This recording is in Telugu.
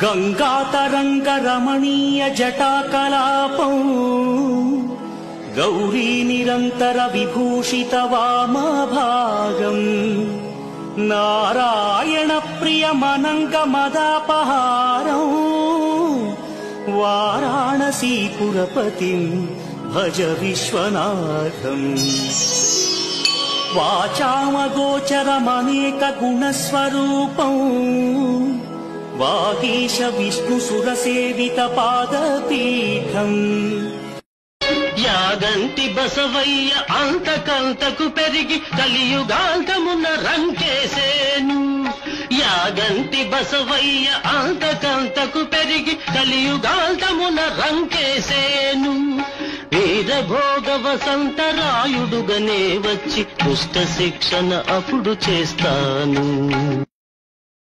గంగాతరంగ రమణీయ జటాకలాపం గౌరీ నిరంతర విభూషిత వామభాగం నారాయణ ప్రియమనంగ మదాపహారం వారాణసీపురపతిం భజ విశ్వనాథం వాచామగోచరమనేక గుణస్వరూపం వాగీశ విష్ణుసురసేవిత పాదపీఠం యాగంటి బసవయ్య అంతకంతకు పెరిగి కలియుగాంతమున రంకేసేను యాగంటి బసవయ్య అంతకంతకు పెరిగి కలియుగాంతమున రంకేసేను వీరభోగ వసంతరాయుడుగనే వచ్చి దుష్ట శిక్షణ అప్పుడు చేస్తాను.